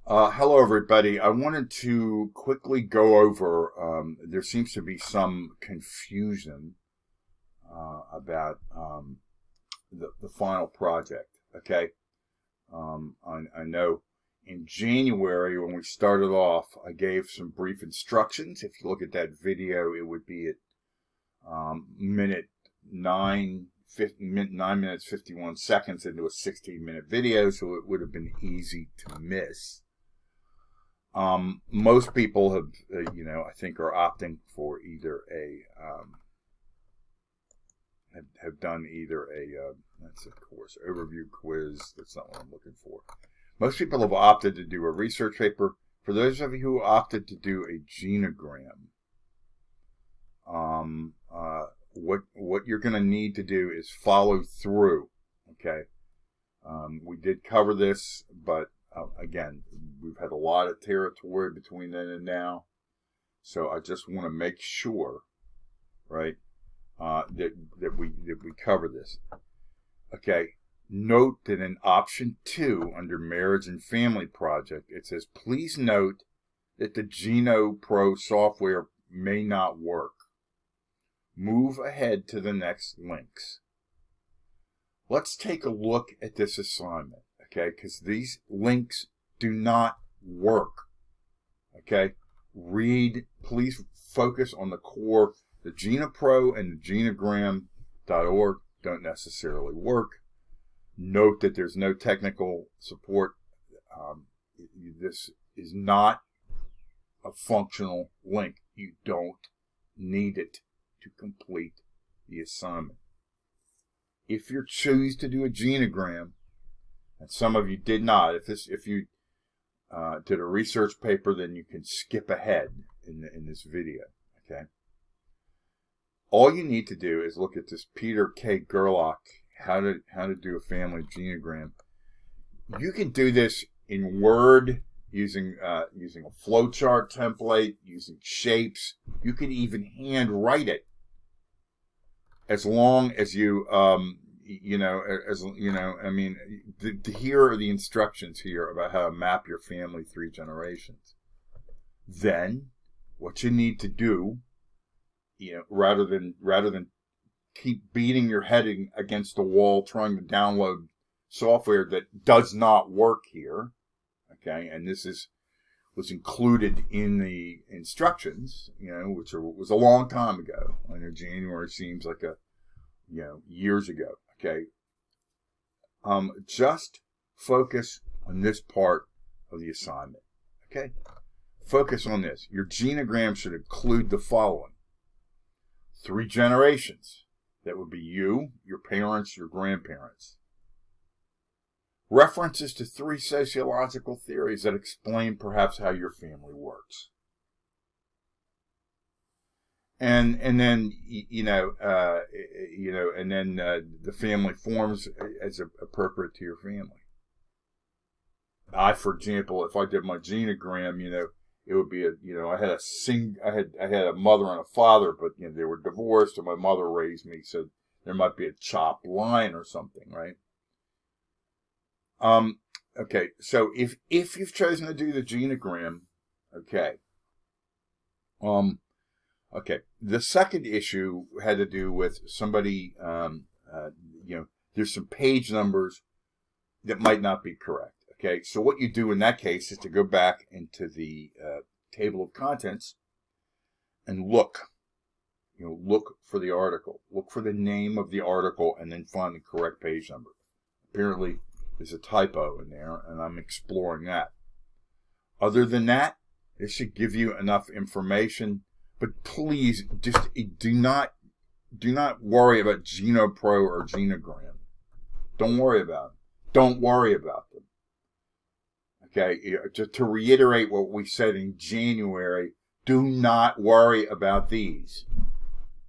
Hello, everybody. I wanted to quickly go over. There seems to be some confusion about the final project. Okay, I know in January when we started off, I gave some brief instructions. If you look at that video, it would be at minute 9 minutes 51 seconds into a 16-minute video, so it would have been easy to miss. Most people have, I think are opting for either have done either that's of course, overview quiz. That's not what I'm looking for. Most people have opted to do a research paper. For those of you who opted to do a genogram, what you're going to need to do is follow through. Okay. We did cover this, but again, we've had a lot of territory between then and now, so I just want to make sure, right, that we cover this. Okay. Note that in option 2 under Marriage and Family Project, it says, please note that the GenoPro software may not work. Move ahead to the next links. Let's take a look at this assignment, okay, because these links do not work, okay? Please focus on the core. The GenoPro and the genogram.org don't necessarily work. Note that there's no technical support. This is not a functional link. You don't need it to complete the assignment. If you choose to do a genogram, and some of you did not, if you did a research paper, then you can skip ahead in this video. Okay. All you need to do is look at this Peter K. Gerlach, how to do a family genogram. You can do this in Word using a flowchart template, using shapes. You can even handwrite it, as long as you here are the instructions here about how to map your family 3 generations. Then what you need to do, rather than keep beating your head against the wall trying to download software that does not work here, okay, and this was included in the instructions, which was a long time ago. I know January seems like years ago. Okay. Just focus on this part of the assignment. Okay. Focus on this. Your genogram should include the following: 3 generations. That would be you, your parents, your grandparents. References to 3 sociological theories that explain perhaps how your family works. And then the family forms as appropriate to your family. For example, if I did my genogram, it would be I had a mother and a father, but they were divorced, and my mother raised me, so there might be a chopped line or something, right? Okay, so if you've chosen to do the genogram, okay. Okay, the second issue had to do with somebody, there's some page numbers that might not be correct. Okay, so what you do in that case is to go back into the table of contents and look for the article. Look for the name of the article and then find the correct page number. Apparently, there's a typo in there, and I'm exploring that. Other than that, it should give you enough information. But please, just do not worry about GenoPro or Genogram. Don't worry about them. Don't worry about them. Okay, just to reiterate what we said in January, do not worry about these.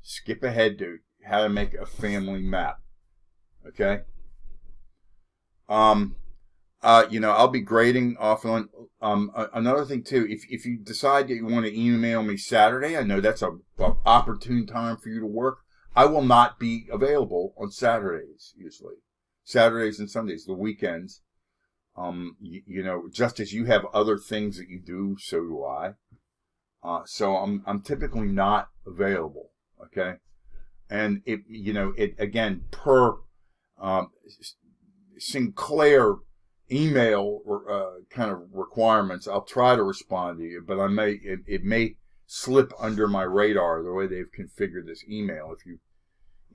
Skip ahead to how to make a family map. Okay? I'll be grading off on, another thing too, if you decide that you want to email me Saturday, I know that's a opportune time for you to work. I will not be available on Saturdays, usually. Saturdays and Sundays, the weekends. You know, just as you have other things that you do, so do I. So I'm typically not available. Okay. And it again, per Sinclair email kind of requirements, I'll try to respond to you, but it may slip under my radar the way they've configured this email. If you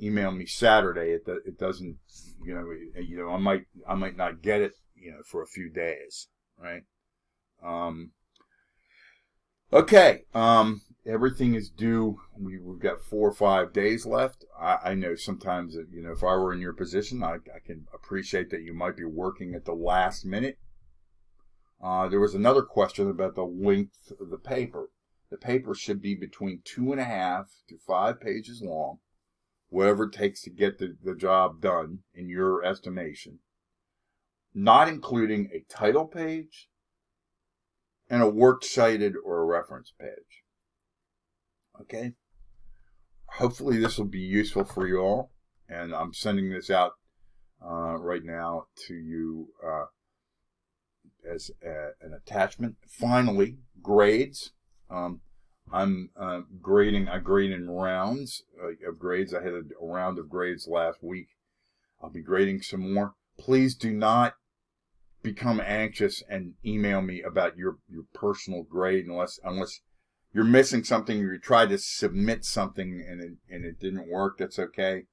email me Saturday, it doesn't, I might not get it, for a few days, right? Okay. Everything is due. We've got 4 or 5 days left. I know sometimes that, if I were in your position, I can appreciate that you might be working at the last minute. There was another question about the length of the paper. The paper should be between 2.5 to 5 pages long, whatever it takes to get the job done in your estimation, not including a title page and a works cited or a reference page. Okay? Hopefully this will be useful for you all, and I'm sending this out right now to you as an attachment. Finally, grades. I'm grading. I grade in rounds of grades. I had a round of grades last week. I'll be grading some more. Please do not become anxious and email me about your personal grade unless you're missing something or you tried to submit something and it didn't work. That's okay.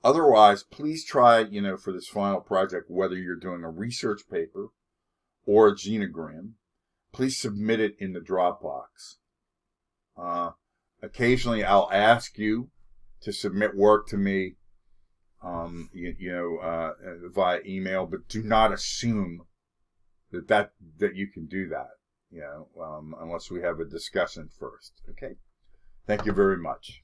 Otherwise, please try, for this final project, whether you're doing a research paper or a genogram, please submit it in the Dropbox. Occasionally I'll ask you to submit work to me, via email, but do not assume that you can do that, unless we have a discussion first. Okay. Thank you very much.